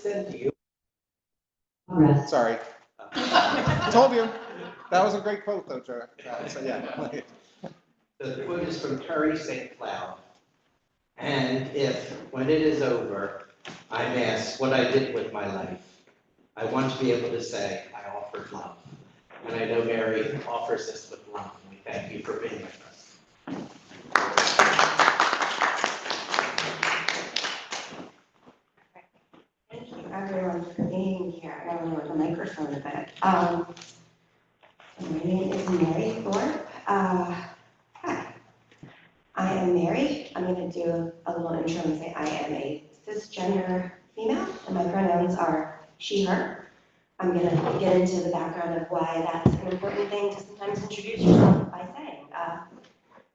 sent to you. Sorry. I told you. That was a great quote, though, Joe. So, yeah. The quote is from Terry St. Cloud. And if, when it is over, I'm asked what I did with my life, I want to be able to say, I offered love. And I know Mary offers this with love. We thank you for being with us. Thank you, everyone, for being here. I don't know where the microphone is at. My name is Mary Thorp. Hi. I am married. I'm going to do a little intro and say I am a cisgender female, and my pronouns are she, her. I'm going to get into the background of why that's an important thing to sometimes introduce yourself by saying.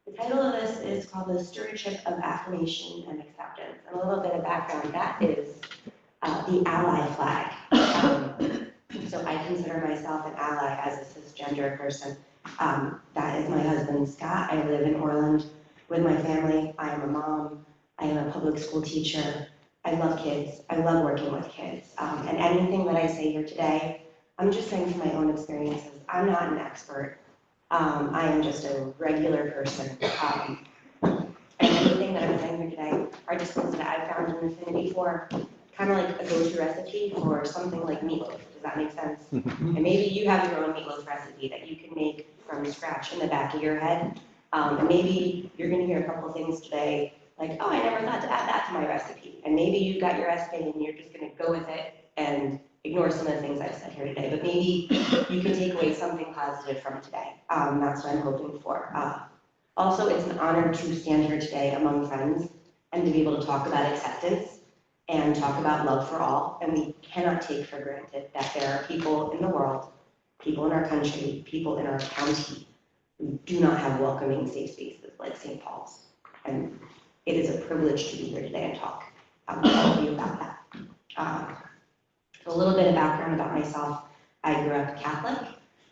The title of this is called The Stewardship of Affirmation and Acceptance. And a little bit of background, that is the ally flag. So I consider myself an ally as a cisgender person. That is my husband, Scott. I live in Orland with my family. I am a mom. I am a public school teacher. I love kids. I love working with kids. And anything that I say here today, I'm just saying from my own experiences. I'm not an expert. I am just a regular person. And anything that I'm saying here today are just things that I've found an affinity for, kind of like a go-to recipe for something like meatloaf. Does that make sense? And maybe you have your own meatloaf recipe that you can make from scratch in the back of your head. And maybe you're going to hear a couple things today, like, oh, I never thought to add that to my recipe. And maybe you've got your recipe and you're just going to go with it and ignore some of the things I've said here today. But maybe you can take away something positive from today. That's what I'm hoping for. Also, it's an honor to stand here today among friends and to be able to talk about acceptance and talk about love for all. And we cannot take for granted that there are people in the world, people in our country, people in our county who do not have welcoming safe spaces like St. Paul's. And it is a privilege to be here today and talk to all of you about that. So a little bit of background about myself. I grew up Catholic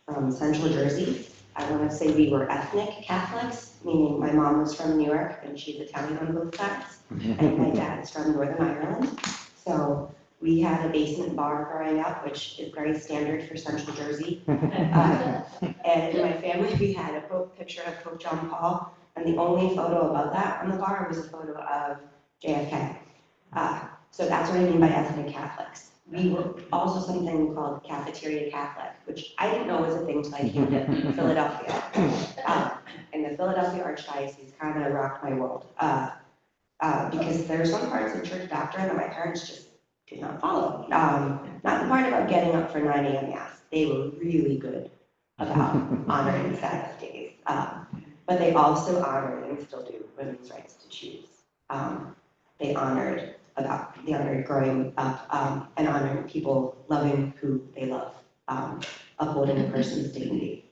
from Central Jersey. I want to say we were ethnic Catholics, meaning my mom was from New York and she's Italian on both sides, and my dad's from Northern Ireland. So we had a basement bar growing up, which is very standard for Central Jersey. And in my family, we had a picture of Pope John Paul, and the only photo above that on the bar was a photo of JFK. So that's what I mean by ethnic Catholics. We were also something called cafeteria Catholic, which I didn't know was a thing until I came to Philadelphia. And the Philadelphia Archdiocese kind of rocked my world. Because there are some parts of church doctrine that my parents just did not follow. Not the part about getting up for 9 a.m. Mass. They were really good about honoring Sabbath days. But they also honored, and still do, women's rights to choose. They honored growing up and honoring people, loving who they love, upholding a person's dignity,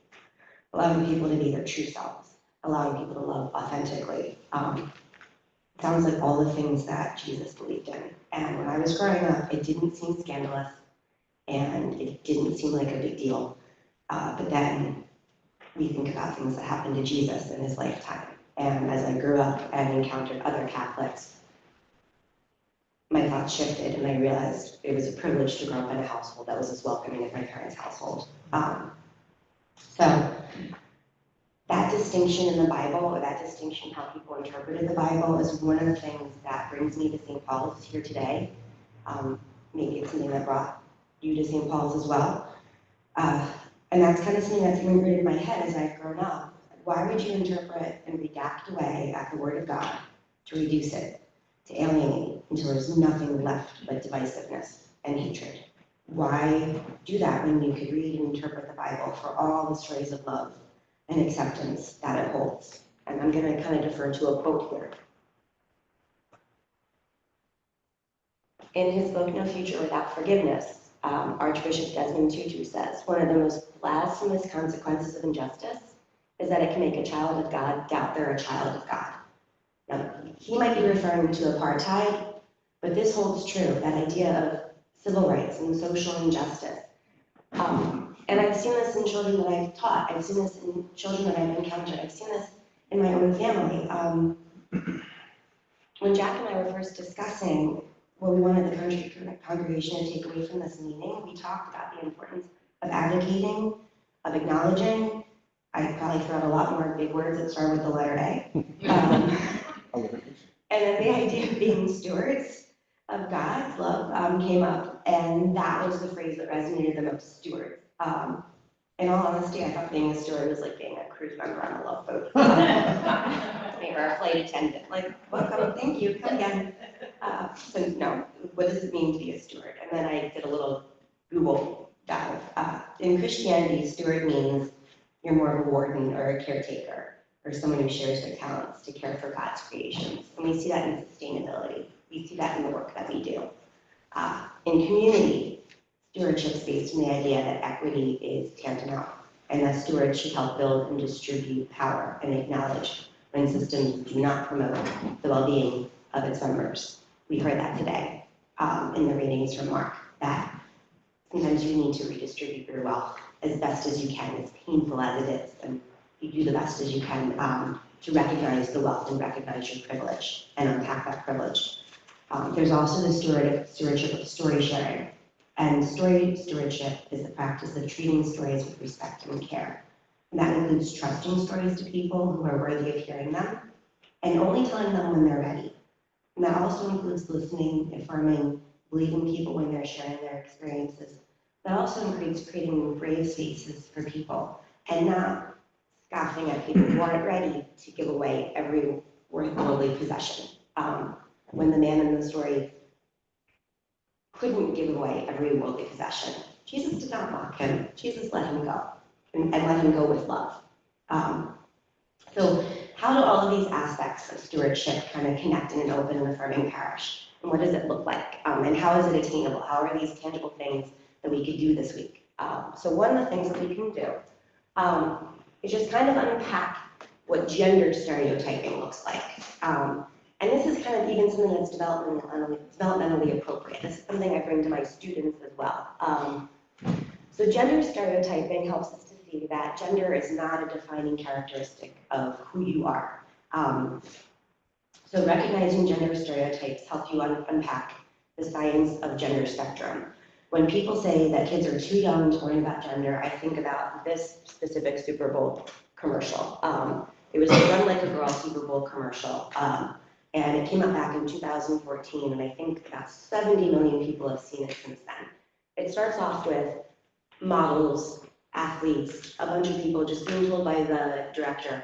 allowing people to be their true selves, allowing people to love authentically. It sounds like all the things that Jesus believed in. And when I was growing up, it didn't seem scandalous, and it didn't seem like a big deal. But then we think about things that happened to Jesus in his lifetime. And as I grew up and encountered other Catholics, my thoughts shifted, and I realized it was a privilege to grow up in a household that was as welcoming as my parents' household. So that distinction in the Bible, or that distinction how people interpreted the Bible, is one of the things that brings me to St. Paul's here today. Maybe it's something that brought you to St. Paul's as well. And that's kind of something that's ingrained in my head as I've grown up. Why would you interpret and redact away at the Word of God to reduce it, to alienate, until there's nothing left but divisiveness and hatred? Why do that when you could read and interpret the Bible for all the stories of love and acceptance that it holds? And I'm going to kind of defer to a quote here. In his book, No Future Without Forgiveness, Archbishop Desmond Tutu says, one of the most blasphemous consequences of injustice is that it can make a child of God doubt they're a child of God. Now, he might be referring to apartheid, but this holds true, that idea of civil rights and social injustice. And I've seen this in children that I've taught. I've seen this in children that I've encountered. I've seen this in my own family. When Jack and I were first discussing what we wanted the congregation to take away from this meeting, we talked about the importance of advocating, of acknowledging. I probably threw out a lot more big words that start with the letter A. And then the idea of being stewards of God's love came up, and that was the phrase that resonated the most, stewards. In all honesty, I thought being a steward was like being a cruise member on a love boat. Maybe a flight attendant, like, welcome, thank you, come again. So no, what does it mean to be a steward? And then I did a little Google dive. In Christianity, steward means you're more of a warden or a caretaker, or someone who shares their talents to care for God's creations. And we see that in sustainability. We see that in the work that we do. In community, stewardship is based on the idea that equity is tantamount, and that stewards should help build and distribute power and acknowledge when systems do not promote the well-being of its members. We heard that today in the readings from Mark, that sometimes you need to redistribute your wealth as best as you can, as painful as it is, and you do the best as you can to recognize the wealth and recognize your privilege and unpack that privilege. There's also the stewardship of story sharing. And stewardship is the practice of treating stories with respect and care. And that includes trusting stories to people who are worthy of hearing them and only telling them when they're ready. And that also includes listening, affirming, believing people when they're sharing their experiences. That also includes creating brave spaces for people and not scoffing at people who aren't ready to give away every worldly possession. When the man in the story couldn't give away every worldly possession, Jesus did not mock him. Jesus let him go and let him go with love. So how do all of these aspects of stewardship kind of connect in an open and affirming parish? And what does it look like? And how is it attainable? How are these tangible things that we could do this week? So one of the things that we can do is just kind of unpack what gender stereotyping looks like. And this is kind of even something that's developmentally appropriate. This is something I bring to my students as well. So gender stereotyping helps us to see that gender is not a defining characteristic of who you are. So recognizing gender stereotypes help you unpack the science of gender spectrum. When people say that kids are too young to learn about gender, I think about this specific Super Bowl commercial. It was a Run Like a Girl Super Bowl commercial. And it came out back in 2014, and I think about 70 million people have seen it since then. It starts off with models, athletes, a bunch of people just being told by the director,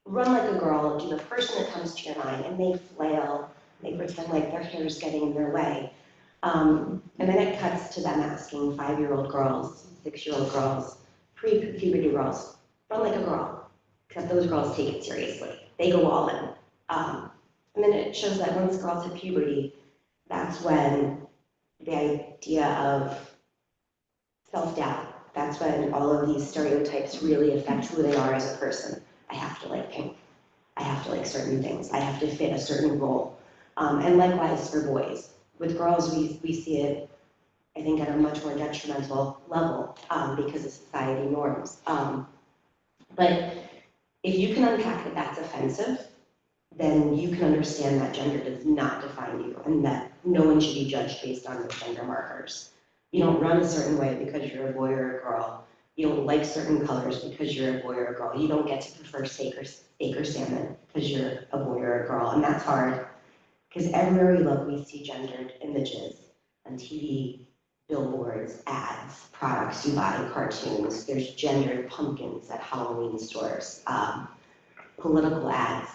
run like a girl, do the first thing that comes to your mind, and they flail, they pretend like their hair is getting in their way. And then it cuts to them asking 5-year-old girls, 6-year-old girls, pre-puberty girls, run like a girl, except those girls take it seriously. They go all in. And then it shows that once girls hit puberty, that's when the idea of self-doubt, that's when all of these stereotypes really affect who they are as a person. I have to like pink. I have to like certain things. I have to fit a certain role. And likewise for boys. With girls, we see it, I think, at a much more detrimental level because of society norms. But if you can unpack that that's offensive, then you can understand that gender does not define you and that no one should be judged based on those gender markers. You don't run a certain way because you're a boy or a girl. You don't like certain colors because you're a boy or a girl. You don't get to prefer steak or salmon because you're a boy or a girl. And that's hard because everywhere we look, we see gendered images on TV, billboards, ads, products you buy, cartoons. There's gendered pumpkins at Halloween stores, political ads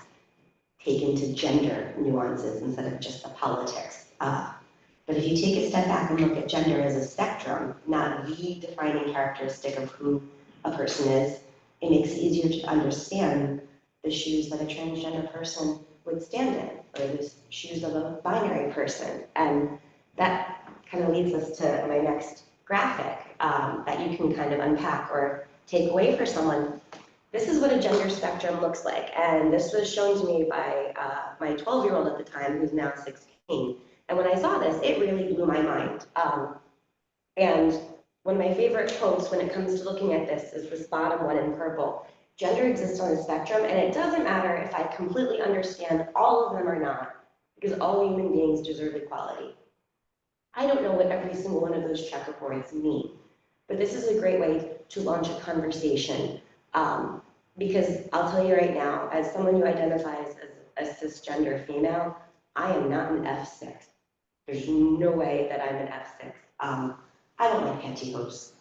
take into gender nuances instead of just the politics. But if you take a step back and look at gender as a spectrum, not the defining characteristic of who a person is, it makes it easier to understand the shoes that a transgender person would stand in, or the shoes of a binary person. And that kind of leads us to my next graphic that you can kind of unpack or take away for someone. This is what a gender spectrum looks like. And this was shown to me by my 12-year-old at the time, who's now 16. And when I saw this, it really blew my mind. And one of my favorite quotes when it comes to looking at this is this bottom one in purple. Gender exists on a spectrum, and it doesn't matter if I completely understand all of them or not, because all human beings deserve equality. I don't know what every single one of those checkerboards mean, but this is a great way to launch a conversation. Because I'll tell you right now, as someone who identifies as a cisgender female, I am not an F6. There's no way that I'm an F6. I don't like pantyhose.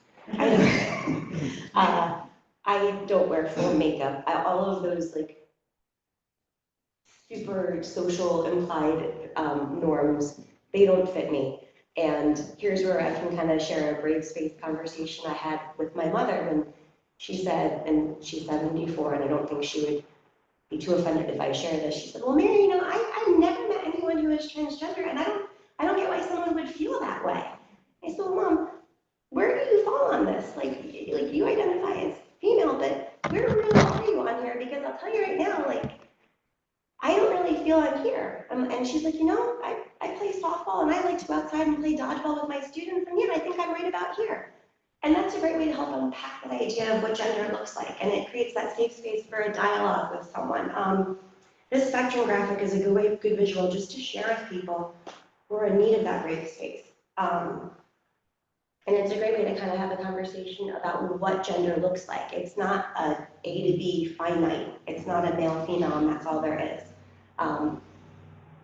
I don't wear full makeup. All of those like super social implied norms, they don't fit me. And here's where I can kind of share a brave space conversation I had with my mother when she said, and she's 74, and I don't think she would be too offended if I share this. She said, well, Mary, I've never met anyone who is transgender, and I don't get why someone would feel that way. I said, well, Mom, where do you fall on this? Like you identify as female, but where really are you on here? Because I'll tell you right now, like, I don't really feel I'm here. And she's like, I play softball and I like to go outside and play dodgeball with my students, and yeah, I think I'm right about here. And that's a great way to help unpack that idea of what gender looks like, and it creates that safe space for a dialogue with someone. This spectrum graphic is a good visual just to share with people who are in need of that brave space. And it's a great way to kind of have a conversation about what gender looks like. It's not a to B finite. It's not a male, female, and that's all there is.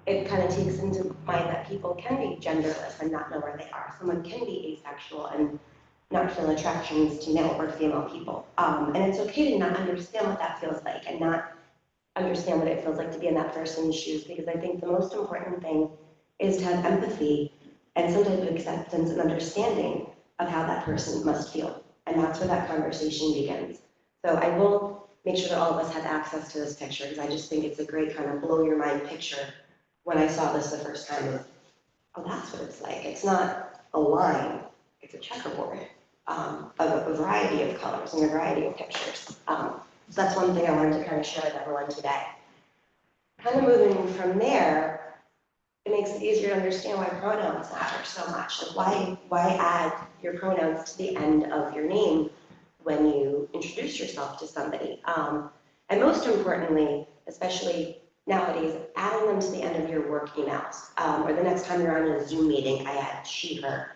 It kind of takes into mind that people can be genderless and not know where they are. Someone can be asexual and not feel attractions to male or female people. And it's okay to not understand what that feels like and not understand what it feels like to be in that person's shoes, because I think the most important thing is to have empathy and some type of acceptance and understanding of how that person must feel. And that's where that conversation begins. So I will make sure that all of us have access to this picture, because I just think it's a great kind of blow your mind picture when I saw this the first time of, oh, that's what it's like. It's not a line, it's a checkerboard of a variety of colors and a variety of pictures. So that's one thing I wanted to kind of share with everyone today. Kind of moving from there, it makes it easier to understand why pronouns matter so much. Like why add your pronouns to the end of your name when you introduce yourself to somebody? And most importantly, especially nowadays, adding them to the end of your work emails, or the next time you're on a Zoom meeting, I add she, her.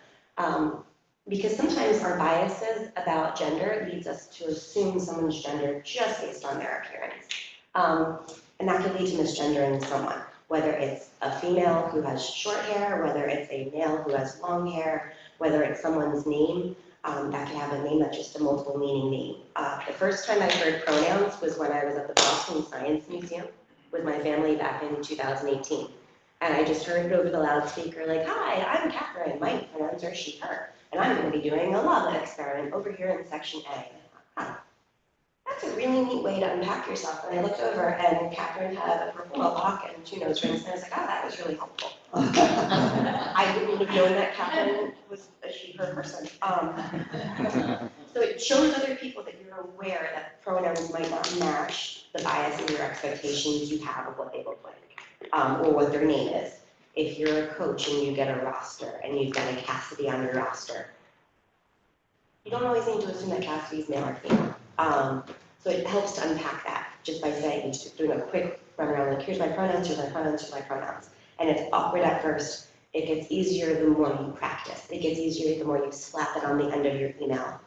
Because sometimes our biases about gender leads us to assume someone's gender just based on their appearance. And that could lead to misgendering someone, whether it's a female who has short hair, whether it's a male who has long hair, whether it's someone's name, that can have a name that's just a multiple meaning name. The first time I heard pronouns was when I was at the Boston Science Museum with my family back in 2018. And I just heard it over the loudspeaker like, hi, I'm Catherine, my pronouns are she, her. And I'm going to be doing a lava experiment over here in section A. Huh, that's a really neat way to unpack yourself. And I looked over and Catherine had a purple mohawk and 2 nose rings, and I was like, oh, that was really helpful. I wouldn't have known that Catherine was a she, her person. So it shows other people that you're aware that pronouns might not match the biases or expectations you have of what they look like, or what their name is. If you're a coach and you get a roster and you've got a Cassidy on your roster, you don't always need to assume that Cassidy's male or female. So it helps to unpack that just by saying, just doing a quick run around, like, here's my pronouns, here's my pronouns, here's my pronouns. And it's awkward at first. It gets easier the more you practice. It gets easier the more you slap it on the end of your email.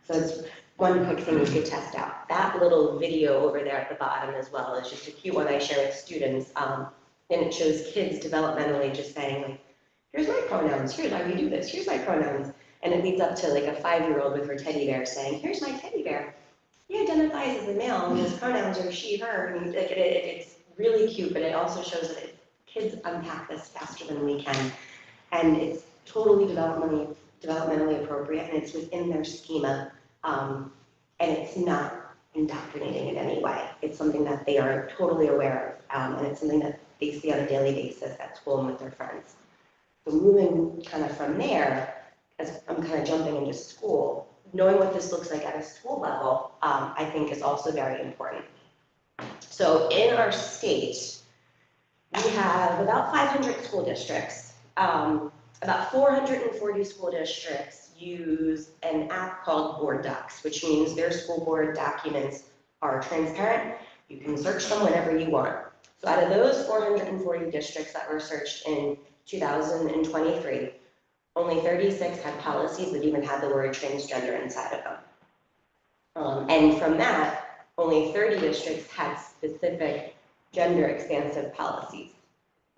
So it's one quick thing you could test out. That little video over there at the bottom as well is just a cute one I share with students. And it shows kids developmentally just saying, like, here's my pronouns, here's how you do this, here's my pronouns. And it leads up to like a 5-year-old with her teddy bear saying, here's my teddy bear. He identifies as a male and his pronouns are she, her. And like, it's really cute, but it also shows that kids unpack this faster than we can. And it's totally developmentally appropriate, and it's within their schema. And it's not indoctrinating in any way. It's something that they are totally aware of, and it's something that they see on a daily basis at school and with their friends. So moving kind of from there, as I'm kind of jumping into school, knowing what this looks like at a school level, I think is also very important. So in our state, we have about 500 school districts. About 440 school districts use an app called Board Docs, which means their school board documents are transparent. You can search them whenever you want. So out of those 440 districts that were searched in 2023, only 36 had policies that even had the word transgender inside of them. And from that, only 30 districts had specific gender expansive policies.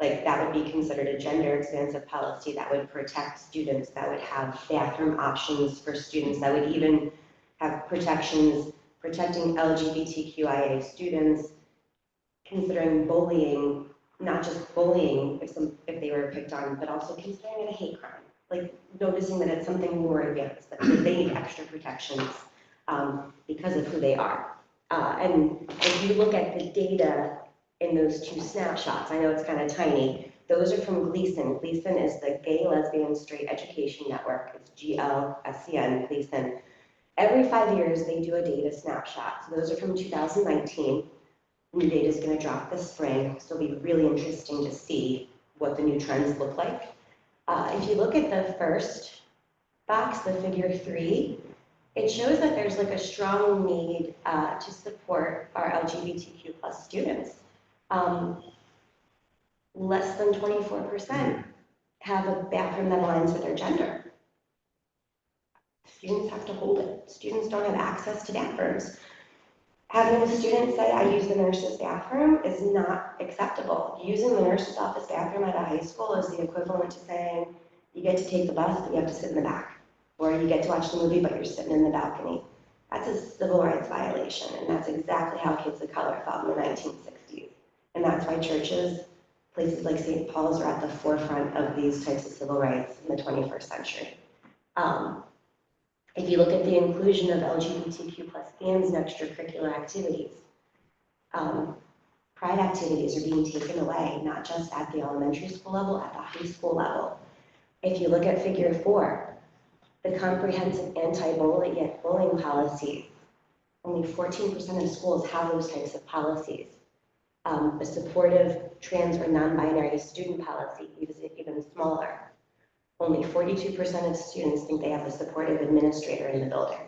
Like that would be considered a gender expansive policy that would protect students, that would have bathroom options for students, that would even have protections protecting LGBTQIA students, considering bullying, not just bullying if they were picked on, but also considering it a hate crime. Like noticing that it's something more advanced, that they need extra protections because of who they are. And if you look at the data in those two snapshots, I know it's kind of tiny, those are from Gleason. Gleason is the Gay, Lesbian, Straight Education Network. It's GLSCN, Gleason. Every 5 years, they do a data snapshot. So those are from 2019. New data is going to drop this spring, so it'll be really interesting to see what the new trends look like. If you look at the first box, the figure 3, it shows that there's like a strong need to support our LGBTQ plus students. Less than 24% have a bathroom that aligns with their gender. Students have to hold it. Students don't have access to bathrooms. Having a student say, I use the nurse's bathroom is not acceptable. Using the nurse's office bathroom at a high school is the equivalent to saying, you get to take the bus, but you have to sit in the back. Or you get to watch the movie, but you're sitting in the balcony. That's a civil rights violation, and that's exactly how kids of color felt in the 1960s. And that's why churches, places like St. Paul's, are at the forefront of these types of civil rights in the 21st century. If you look at the inclusion of LGBTQ plus themes and extracurricular activities, pride activities are being taken away, not just at the elementary school level, at the high school level. If you look at figure 4, the comprehensive anti-bullying policies, only 14% of schools have those types of policies. A supportive trans or non-binary student policy is even smaller. Only 42% of students think they have a supportive administrator in the building.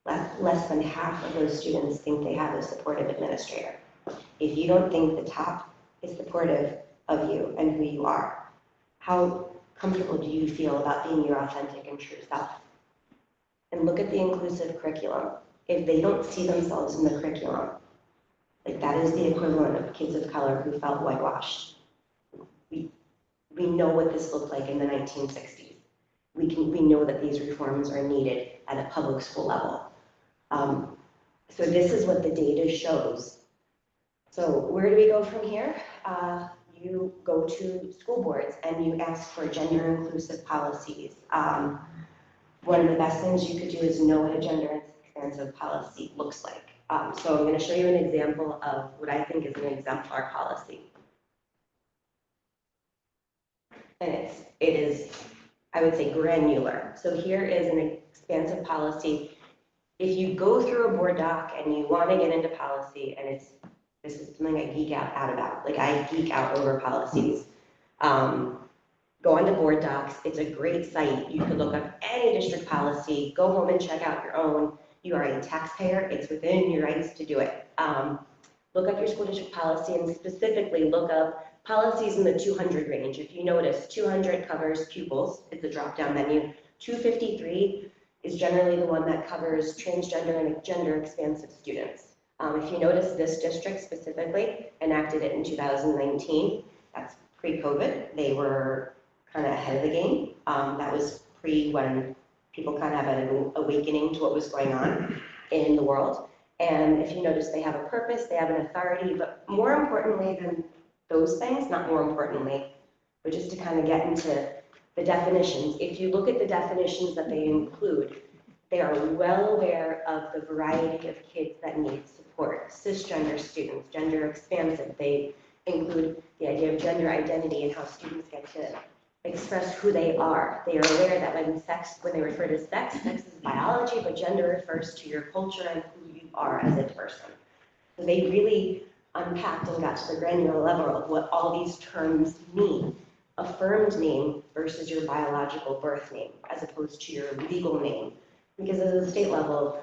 Less than half of those students think they have a supportive administrator. If you don't think the top is supportive of you and who you are, how comfortable do you feel about being your authentic and true self? And look at the inclusive curriculum. If they don't see themselves in the curriculum, like that is the equivalent of kids of color who felt whitewashed. We know what this looked like in the 1960s. We know that these reforms are needed at a public school level. So this is what the data shows. So where do we go from here? You go to school boards and you ask for gender inclusive policies. One of the best things you could do is know what a gender expansive policy looks like. So I'm going to show you an example of what I think is an exemplar policy. And it is, I would say, granular. So here is an expansive policy. If you go through a board doc and you want to get into policy, and this is something I geek out about. Like I geek out over policies. Go onto board docs. It's a great site. You can look up any district policy, go home and check out your own. You are a taxpayer. It's within your rights to do it. Look up your school district policy and specifically look up policies in the 200 range. If you notice, 200 covers pupils. It's a drop-down menu. 253 is generally the one that covers transgender and gender expansive students. If you notice, this district specifically enacted it in 2019. That's pre-COVID. They were kind of ahead of the game. That was pre when people kind of had an awakening to what was going on in the world. And if you notice, they have a purpose, they have an authority, but more importantly than those things, not more importantly, but just to kind of get into the definitions. If you look at the definitions that they include, they are well aware of the variety of kids that need support. Cisgender students, gender expansive, they include the idea of gender identity and how students get to express who they are. They are aware that when they refer to sex is biology, but gender refers to your culture and who you are as a person. So they really unpacked and got to the granular level of what all these terms mean. Affirmed name versus your biological birth name, as opposed to your legal name. Because at the state level,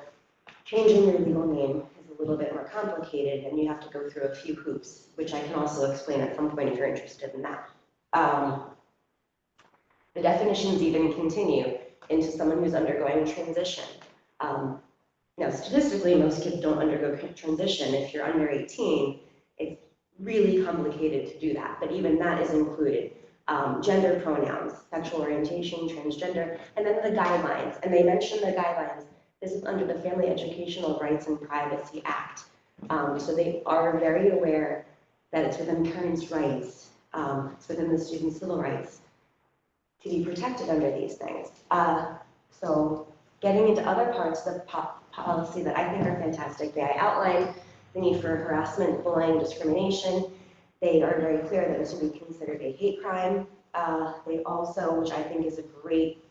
changing your legal name is a little bit more complicated and you have to go through a few hoops, which I can also explain at some point if you're interested in that. The definitions even continue into someone who's undergoing transition. Now, statistically, most kids don't undergo transition. If you're under 18, it's really complicated to do that, but even that is included. Gender pronouns, sexual orientation, transgender, and then the guidelines. And they mention the guidelines. This is under the Family Educational Rights and Privacy Act. So they are very aware that it's within parents' rights, it's within the students' civil rights to be protected under these things. So getting into other parts of the policy that I think are fantastic, they outline the need for harassment, bullying, discrimination. They are very clear that this would be considered a hate crime. They also, which I think is a great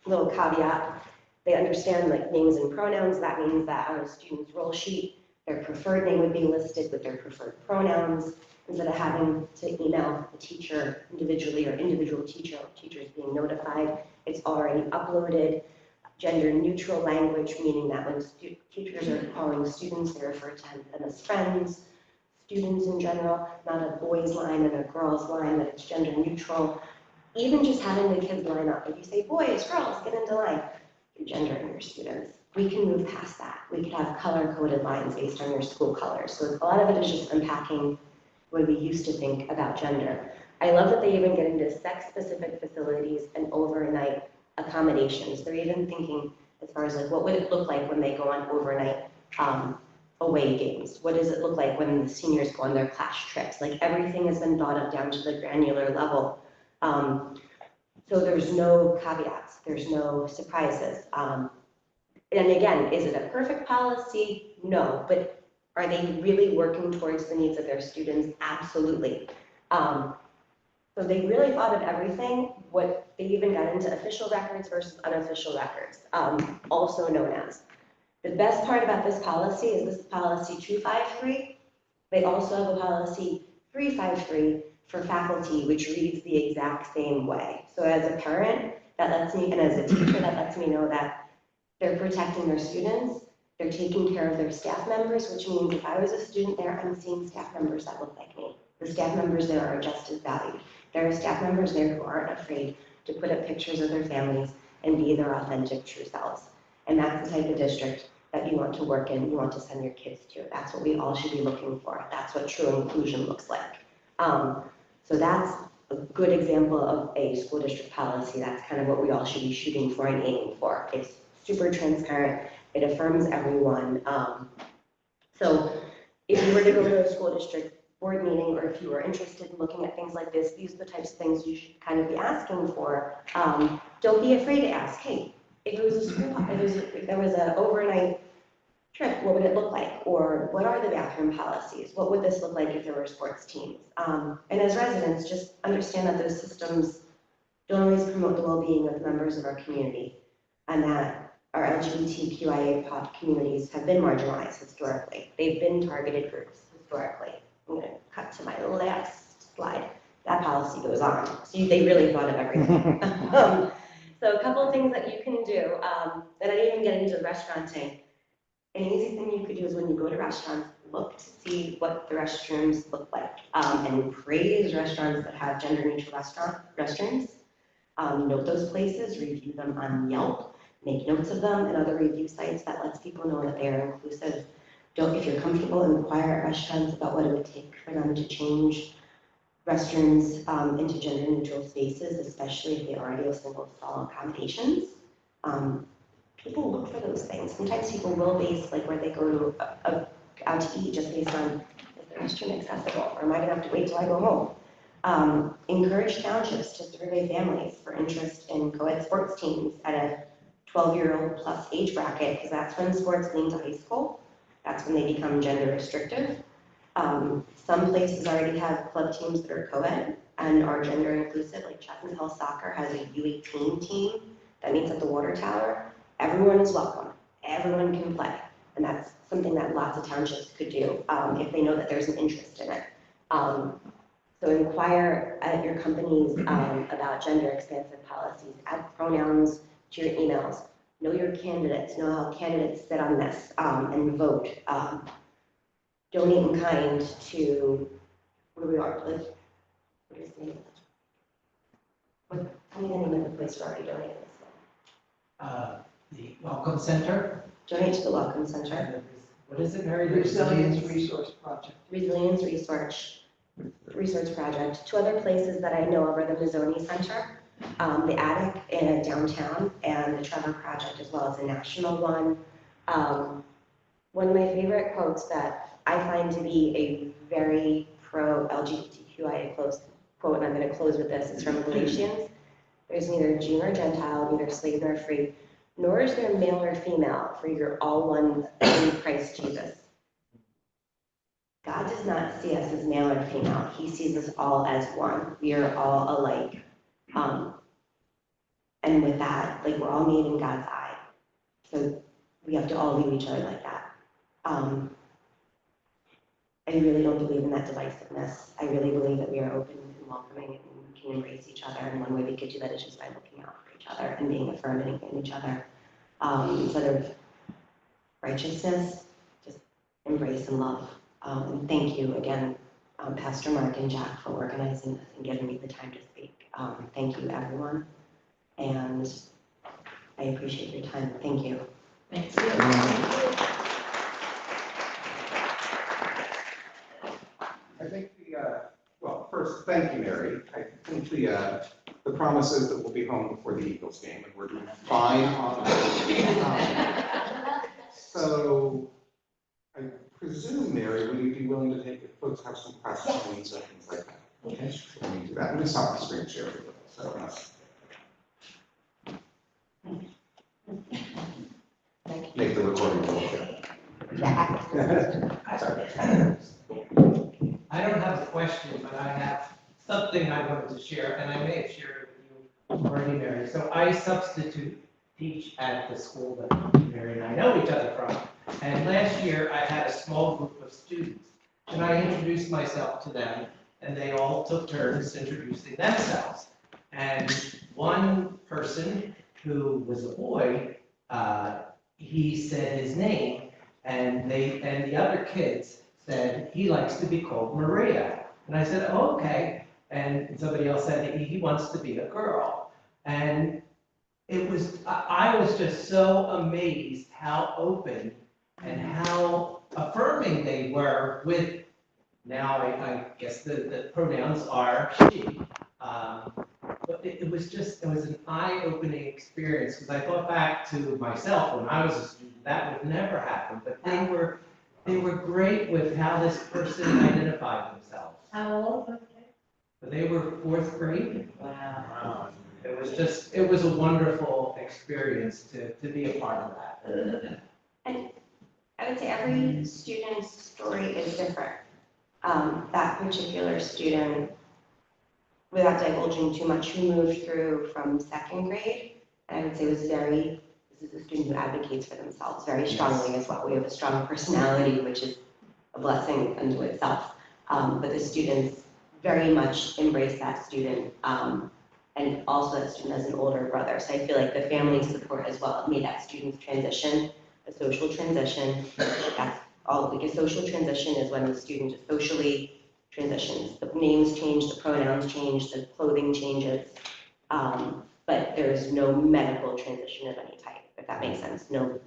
little caveat, they understand like names and pronouns. That means that on a student's roll sheet, their preferred name would be listed with their preferred pronouns instead of having to email the teacher individually or individual teachers being notified. It's already uploaded. Gender neutral language, meaning that when teachers are calling students, they refer to them as friends, students in general, not a boys line and a girls line, that it's gender neutral. Even just having the kids line up, if you say boys, girls, get into line, you're gendering your students. We can move past that. We could have color-coded lines based on your school colors. So a lot of it is just unpacking what we used to think about gender. I love that they even get into sex-specific facilities and overnight accommodations. They're even thinking as far as like, what would it look like when they go on overnight away games? What does it look like when the seniors go on their class trips? Like everything has been thought of down to the granular level. So there's no caveats, there's no surprises. And again, is it a perfect policy? No, but are they really working towards the needs of their students? Absolutely. So they really thought of everything. What they even got into official records versus unofficial records, also known as. The best part about this policy is this is policy 253. They also have a policy 353 for faculty, which reads the exact same way. So as a parent, that lets me, and as a teacher, that lets me know that they're protecting their students, they're taking care of their staff members, which means if I was a student there, I'm seeing staff members that look like me. The staff members there are just as valued. There are staff members there who aren't afraid to put up pictures of their families and be their authentic, true selves. And that's the type of district that you want to work in, you want to send your kids to. That's what we all should be looking for. That's what true inclusion looks like. So that's a good example of a school district policy. That's kind of what we all should be shooting for and aiming for. It's super transparent. It affirms everyone. So if you were to go to a school district board meeting, or if you were interested in looking at things like this, these are the types of things you should kind of be asking for. Don't be afraid to ask, hey, if it was a school, if there was an overnight trip, what would it look like? Or what are the bathroom policies? What would this look like if there were sports teams? And as residents, just understand that those systems don't always promote the well-being of members of our community, and that our LGBTQIA+ communities have been marginalized historically. They've been targeted groups historically. I'm going to cut to my last slide. That policy goes on. So they really thought of everything. So a couple of things that you can do, that I didn't even get into restauranting. An easy thing you could do is when you go to restaurants, look to see what the restrooms look like, and praise restaurants that have gender neutral restrooms. Note those places, review them on Yelp, make notes of them and other review sites that lets people know that they are inclusive. If you're comfortable, inquire at restaurants about what it would take for them to change restrooms into gender neutral spaces, especially if they already have single stall accommodations. People look for those things. Sometimes people will base like where they go to out to eat just based on, is the restroom accessible, or am I gonna have to wait till I go home? Encourage townships to survey families for interest in co-ed sports teams at a 12-year-old plus age bracket, because that's when sports lean to high school. That's when they become gender restrictive. Some places already have club teams that are co-ed and are gender inclusive, like Chapman Hill Soccer has a U18 team that meets at the water tower. Everyone is welcome. Everyone can play. And that's something that lots of townships could do if they know that there's an interest in it. So inquire at your companies about gender expansive policies. Add pronouns to your emails. know your candidates, know how candidates sit on this, and vote. Donate in kind to, where we are, like, what is the name? Tell me the name of the place we're already donating this. The Welcome Center. Donate to the Welcome Center. What is it, Mary? Resilience Resource Project. Resilience Research Project. Two other places that I know of are the Mazzoni Center, the Attic in downtown, and the Trevor Project, as well as a national one. One of my favorite quotes that I find to be a very pro-LGBTQIA quote, and I'm going to close with this, is from Galatians. There's neither Jew nor Gentile, neither slave nor free, nor is there male or female, for you're all one in Christ Jesus. God does not see us as male or female. He sees us all as one. We are all alike. And with that, like, we're all made in God's eye. So we have to all view each other like that. I really don't believe in that divisiveness. I really believe that we are open and welcoming and we can embrace each other. And one way we could do that is just by looking out for each other and being affirming in each other. Instead of righteousness, just embrace and love. And thank you again, Pastor Mark and Jack, for organizing this and giving me the time to speak. Thank you, everyone. And I appreciate your time. Thank you. Thank you. I think well, first, thank you, Mary. I think the promise is that we'll be home before the Eagles game, and we're doing fine on that. So, I presume, Mary, would you be willing to take, if folks have some questions and things like that? Okay, so let me do that. I'm going to stop the screen share a little, so make the recording a little bit. Sorry. I don't have a question, but I have something I wanted to share, and I may have shared it with you already, Mary. So I substitute teach at the school that Mary and I know each other from. And last year, I had a small group of students, and I introduced myself to them, and they all took turns introducing themselves. And one person who was a boy, he said his name, and the other kids said he likes to be called Maria. And I said, oh, okay. And somebody else said he wants to be a girl. And I was just so amazed how open and how affirming they were with, now I guess the pronouns are she. But it was an eye-opening experience, because I thought back to myself when I was a student, that would never happen. But they were great with how this person identified themselves. How old was But they were 4th grade. Wow. It was a wonderful experience to be a part of that. And I would say every student's story is different. That particular student, without divulging too much, who moved through from 2nd grade, and I would say was this is a student who advocates for themselves very strongly as well. We have a strong personality, which is a blessing unto itself. But the students very much embrace that student, and also that student as an older brother. So I feel like the family support as well made that student's transition a social transition. That's all, like a social transition is when the student just socially transitions. The names change, the pronouns change, the clothing changes, but there's no medical transition of any type, if that makes sense. No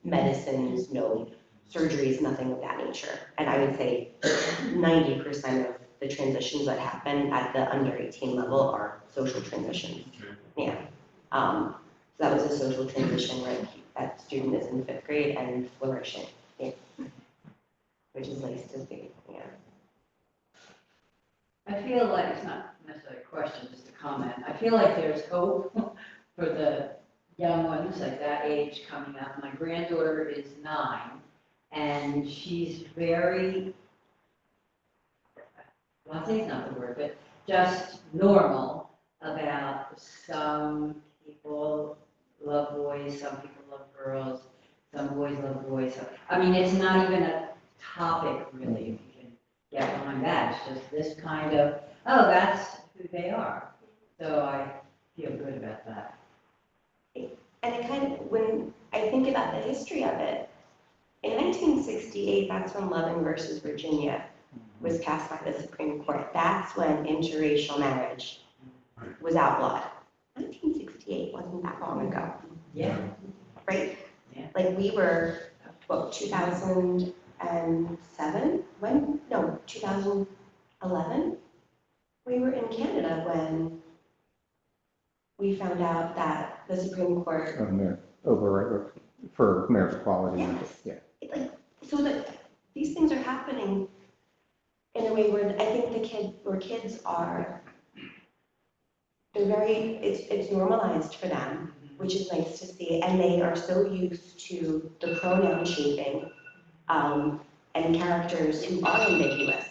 medicines, no surgeries, nothing of that nature. And I would say 90% of the transitions that happen at the under 18 level are social transitions. Yeah. So that was a social transition where that student is in 5th grade and flourishing, yeah. Which is nice to see, yeah. I feel like, it's not necessarily a question, just a comment. I feel like there's hope for the young ones like that age coming up. My granddaughter is 9, and she's very, well, I think it's not the word, but just normal about some people love boys, some people love girls, some boys love boys. So, I mean, it's not even a topic really, if you can get behind that. It's just this kind of, oh, that's who they are. So I feel good about that. And it kind of, when I think about the history of it, in 1968, that's when Loving versus Virginia was passed by the Supreme Court. That's when interracial marriage was outlawed. 1968 wasn't that long ago, Yeah. right? Yeah. Like we were, what, 2007? When? No, 2011? We were in Canada when we found out that the Supreme Court. For marriage equality. Yes. Yeah. Like, so that these things are happening in a way where I think kids are, they're very, it's normalized for them, which is nice to see, and they are so used to the pronoun shaping, and characters who are ambiguous,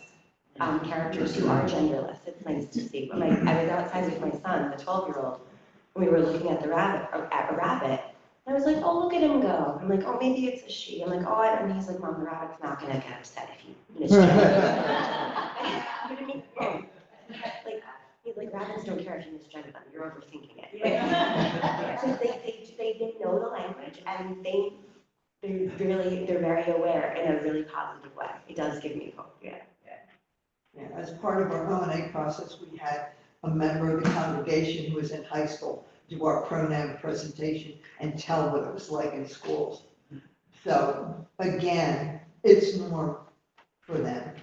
characters who are genderless. It's nice to see. When I was outside with my son, the 12-year-old, we were looking at a rabbit. I was like, oh, look at him go. I'm like, oh, maybe it's a she. I'm like, oh, I don't. And he's like, Mom, the rabbit's not going to get upset if you misgender. What do you mean? Like, he's like, rabbits don't care if you misgender them. You're overthinking it. Because they know the language, and they're very aware in a really positive way. It does give me hope. Yeah. Yeah, as part of our O&A process, we had a member of the congregation who was in high school do our pronoun presentation and tell what it was like in schools. So again, it's more for them.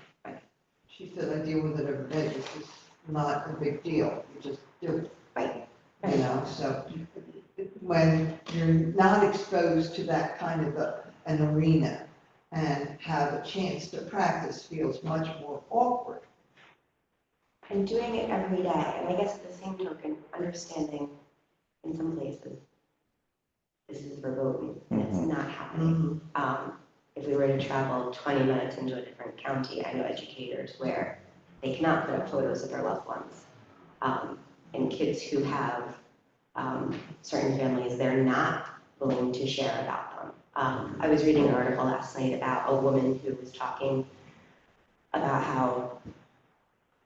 She said, I deal with it every day. This is not a big deal. You just do it. Right. You know, so when you're not exposed to that kind of an arena and have a chance to practice feels much more awkward. And doing it every day, and I guess at the same token, understanding in some places this is verboten and it's not happening. If we were to travel 20 minutes into a different county, I know educators where they cannot put up photos of their loved ones. And kids who have certain families, they're not willing to share about them. I was reading an article last night about a woman who was talking about how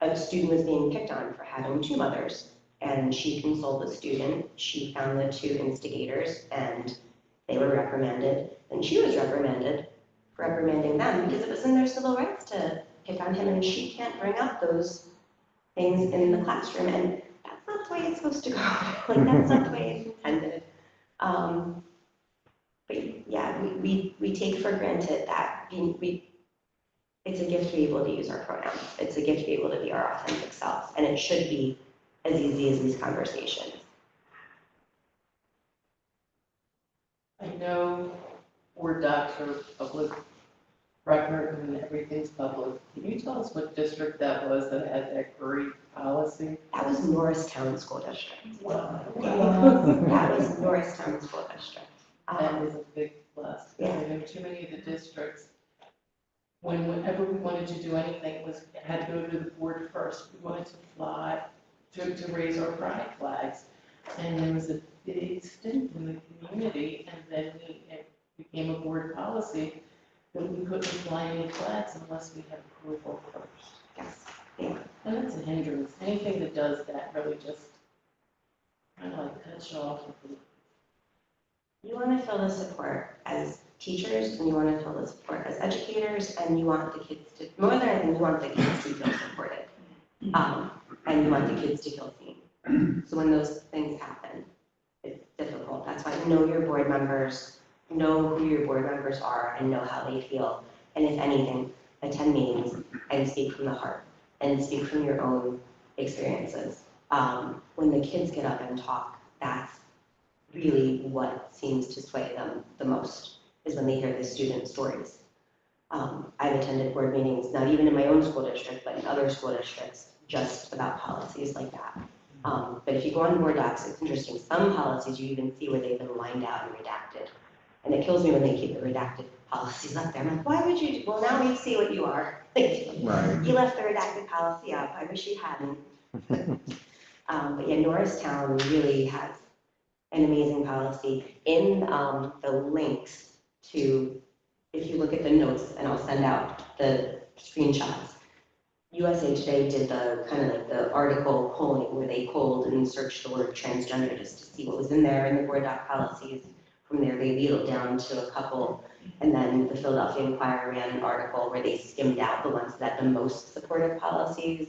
a student was being picked on for having two mothers, and she consoled the student. She found the two instigators, and they were reprimanded, and she was reprimanded for reprimanding them because it was in their civil rights to pick on him, and she can't bring up those things in the classroom, and that's not the way it's supposed to go. Like, that's not the way it's intended. But yeah, we take for granted that it's a gift to be able to use our pronouns. It's a gift to be able to be our authentic selves, and it should be as easy as these conversations. I know Word docs are public record and everything's public. Can you tell us what district that was that had that great policy? That was Norristown School District. Wow. That was Norristown School District. That was a big plus. Yeah. I know too many of the districts, whenever we wanted to do anything, had to go to the board first. We wanted to fly, to raise our pride flags. And there was a big stint in the community, and then it became a board policy that we couldn't fly any flags unless we had approval first. Yes. Yeah. And that's a hindrance. Anything that does that really just kind of like cuts you off. You want to feel the support as teachers, and you want to feel the support as educators, and you want the kids to, more than anything, you want the kids to feel supported. And you want the kids to feel seen. So when those things happen, it's difficult. That's why know your board members, know who your board members are, and know how they feel. And if anything, attend meetings and speak from the heart and speak from your own experiences. When the kids get up and talk, that's really what seems to sway them the most, is when they hear the student stories. I've attended board meetings, not even in my own school district, but in other school districts, just about policies like that. But if you go on board docs, it's interesting. Some policies you even see where they've been lined out and redacted. And it kills me when they keep the redacted policies up there. I'm like, why would you? Well, now we see what you are. Right. You left the redacted policy up. I wish you hadn't. But yeah, Norristown really has an amazing policy. In the links to, if you look at the notes, and I'll send out the screenshots, USA Today did the kind of like the article polling where they polled and searched the word transgender just to see what was in there in the board doc policies. From there, they wheeled down to a couple, and then the Philadelphia Inquirer ran an article where they skimmed out the ones that had the most supportive policies.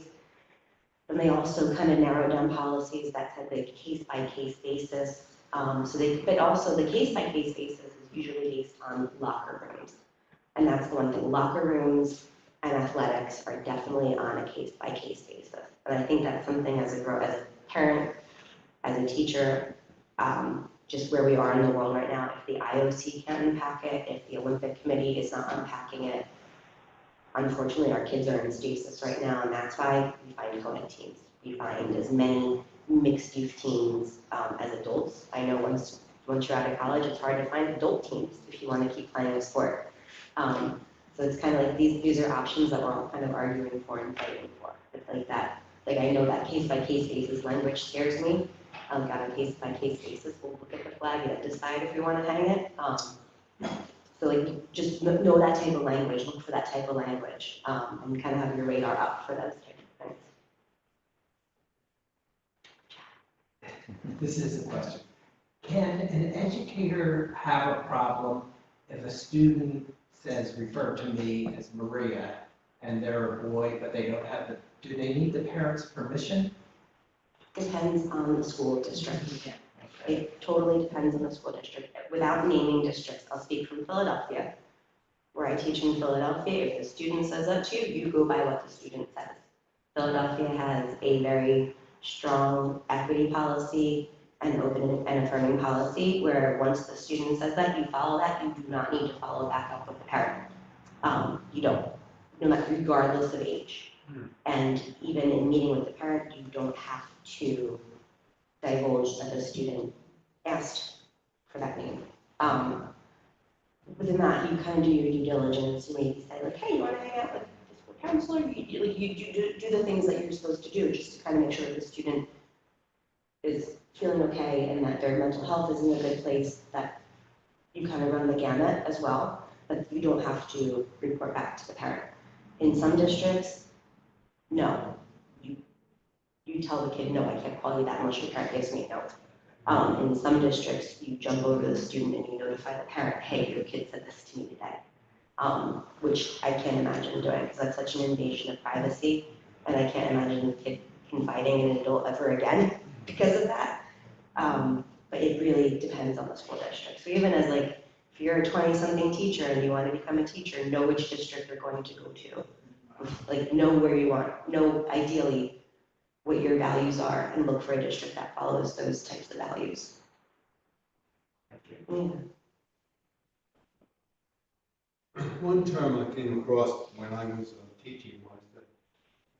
And they also kind of narrowed down policies that had the case-by-case basis. But also the case-by-case basis is usually based on locker rooms. And that's the one thing, locker rooms and athletics are definitely on a case-by-case basis. And I think that's something as a parent, as a teacher, just where we are in the world right now, if the IOC can't unpack it, if the Olympic Committee is not unpacking it, unfortunately, our kids are in stasis right now, and that's why we find co-ed teams. We find as many mixed youth teams as adults. I know once you're out of college, it's hard to find adult teams if you want to keep playing a sport. So it's kind of like these are options that we're all kind of arguing for and fighting for. It's like that, like I know that case-by-case basis language scares me. On a case-by-case basis, we'll look at the flag and decide if we want to hang it. So like, just know that type of language, look for that type of language, and kind of have your radar up for those type of things. This is a question. Can an educator have a problem if a student says, refer to me as Maria, and they're a boy, but they don't have do they need the parents' permission? Depends on the school district. It totally depends on the school district. Without naming districts, I'll speak from Philadelphia, where I teach in Philadelphia. If the student says that to you, you go by what the student says. Philadelphia has a very strong equity policy and open and affirming policy, where once the student says that, you follow that. You do not need to follow back up with the parent. You don't, regardless of age. And even in meeting with the parent, you don't have to divulge that the student asked for that name. Within that, you kind of do your due diligence. You maybe say like, hey, you want to hang out with the school counselor? You do the things that you're supposed to do just to kind of make sure that the student is feeling okay and that their mental health is in a good place, that you kind of run the gamut as well, but you don't have to report back to the parent. In some districts, no. You tell the kid, no, I can't call you that unless your parent gives me a note. In some districts, you jump over the student and you notify the parent, hey, your kid said this to me today. Which I can't imagine doing because that's such an invasion of privacy. And I can't imagine a kid confiding in an adult ever again because of that. But it really depends on the school district. So even as like, if you're a 20-something teacher and you want to become a teacher, know which district you're going to go to. Like know where you want, know ideally what your values are and look for a district that follows those types of values. Yeah. One term I came across when I was teaching was that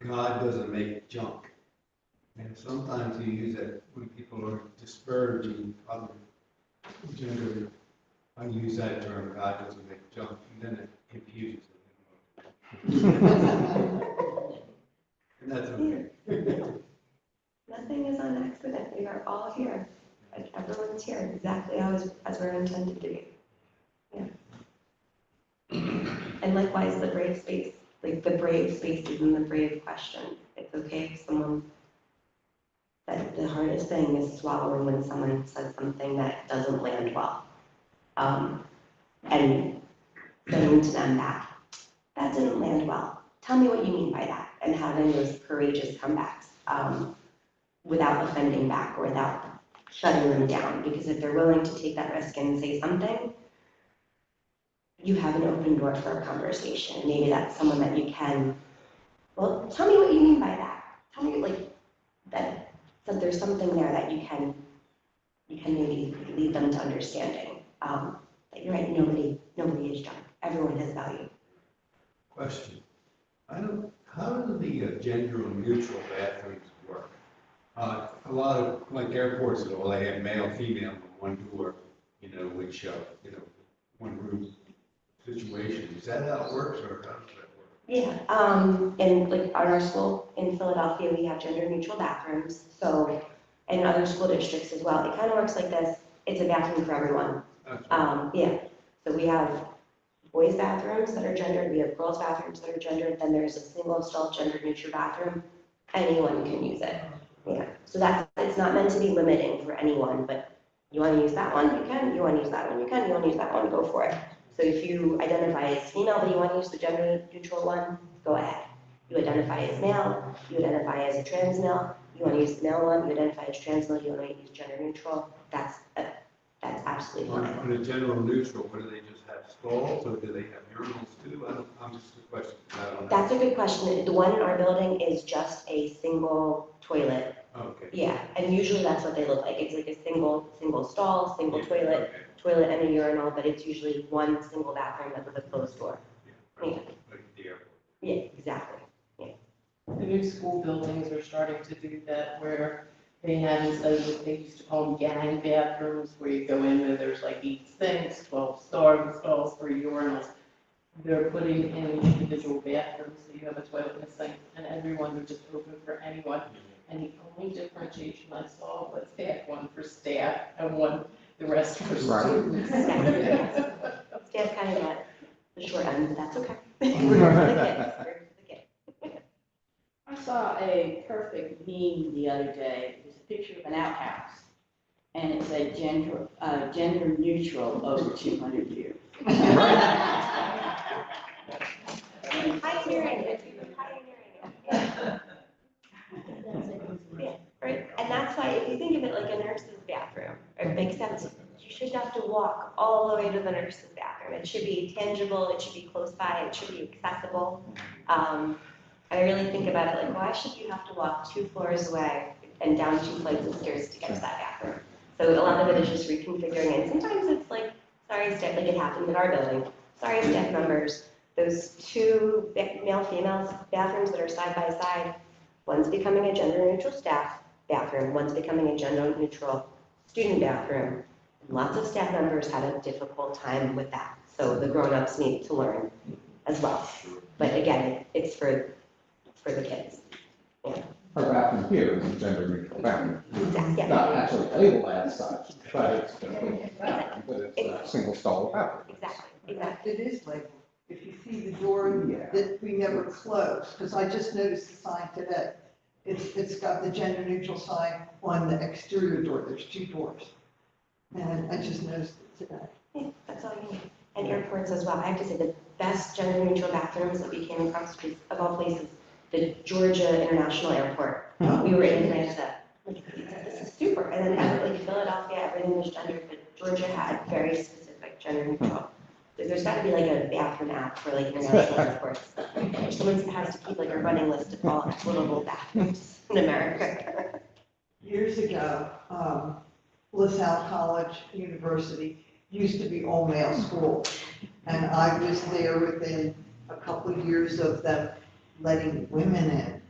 God doesn't make junk. And sometimes you use it when people are disparaging other gender. I use that term, God doesn't make junk, and then it confuses them. And that's okay. Nothing is on accident. We are all here. Like, everyone's here exactly as we're intended to be. Yeah. And likewise, the brave space, like the brave spaces and the brave questions. It's okay if someone, that the hardest thing is swallowing when someone says something that doesn't land well. And saying to them back, that didn't land well. Tell me what you mean by that. And having those courageous comebacks without offending back or without shutting them down. Because if they're willing to take that risk and say something, you have an open door for a conversation. Maybe that's someone that you can, well, tell me what you mean by that. Tell me like that there's something there that you can maybe lead them to understanding. That you're right, nobody is junk. Everyone has value. Question. How do the gender neutral bathrooms work? A lot of, like airports, well, they have male, female in one door, which, one room situation. Is that how it works, or how does that work? Yeah, and like at our school in Philadelphia, we have gender neutral bathrooms. So, and other school districts as well. It kind of works like this. It's a bathroom for everyone. That's right. Yeah, so we have boys' bathrooms that are gendered, we have girls' bathrooms that are gendered, then there's a single stall gender neutral bathroom. Anyone can use it. Yeah, so that's, it's not meant to be limiting for anyone, but you want to use that one, you can. You want to use that one, you can. You want to use that one, go for it. So if you identify as female, but you want to use the gender neutral one, go ahead. You identify as male, you identify as a trans male, you want to use the male one, you identify as trans male, you want to use gender neutral, that's absolutely On fine. on a general neutral, what do they just have stalls or do they have urinals too? I'm just a question. I don't know. That's a good question. The one in our building is just a single toilet. Okay. Yeah, and usually that's what they look like. It's like a single stall, single Yeah, toilet, okay. toilet and a urinal, but it's usually one single bathroom with a closed door. Yeah, Yeah. like the airport. Yeah, exactly. The new school buildings are starting to do that, where they have, instead of what they used to call them gang bathrooms, where you go in and there's like 8 sinks, 12 stalls, 3 urinals. They're putting in individual bathrooms, so you have a toilet and a sink, and everyone would just open for anyone. And the only differentiation I saw was they had one for staff and one, the rest for students. Staff kind of got the short end, but that's okay. We're here for the kids. We're here for the kids. I saw a perfect meme the other day. It's a picture of an outhouse, and it said gender neutral over 200 years. Pioneering it, we've been pioneering it. Yeah. Yeah, right, and that's why if you think of it like a nurse's bathroom, it makes sense. You shouldn't have to walk all the way to the nurse's bathroom. It should be tangible, it should be close by, it should be accessible. I really think about it like, why should you have to walk 2 floors away and down 2 flights of stairs to get to that bathroom? So a lot of it is just reconfiguring, and sometimes it's like, sorry, staff, like it happened in our building. Sorry, staff members, those 2 male-female bathrooms that are side by side, one's becoming a gender-neutral staff bathroom, one's becoming a gender-neutral student bathroom. Lots of staff members had a difficult time with that, so the grown-ups need to learn as well. But again, it's for the kids. Our bathroom here is a gender neutral bathroom. Exactly, yeah. Not actually labeled as such, but it's a bathroom, but it's a single stall bathroom. Exactly. It is labeled. If you see the door Yeah. that we never close, because I just noticed the sign today. It's got the gender neutral sign on the exterior door. There's 2 doors. And I just noticed it today. Yeah, that's all you need. And airports as well. I have to say the best gender neutral bathrooms that we came across was, of all places, the Georgia International Airport. We were in Atlanta. Like, this is super. And then like Philadelphia, everything was gendered, but Georgia had very specific gender neutral. There's got to be like a bathroom app for like international airports. Someone has to keep like a running list of all equitable bathrooms in America. Years ago, LaSalle College University used to be all male school. And I was there within a couple of years of them letting women in.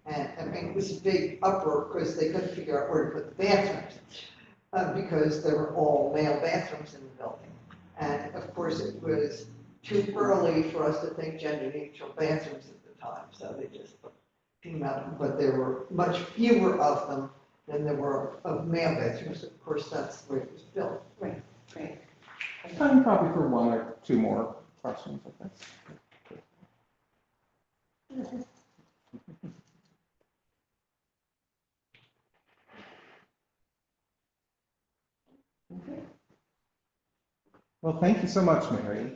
And I mean, it was a big uproar because they couldn't figure out where to put the bathrooms. Because there were all male bathrooms in the building. And of course, it was too early for us to think gender neutral bathrooms at the time. So they just came out, but there were much fewer of them than there were of male bathrooms. Of course, that's the way it was built. Great. Time probably for 1 or 2 more questions, I think. Well, thank you so much, Mary.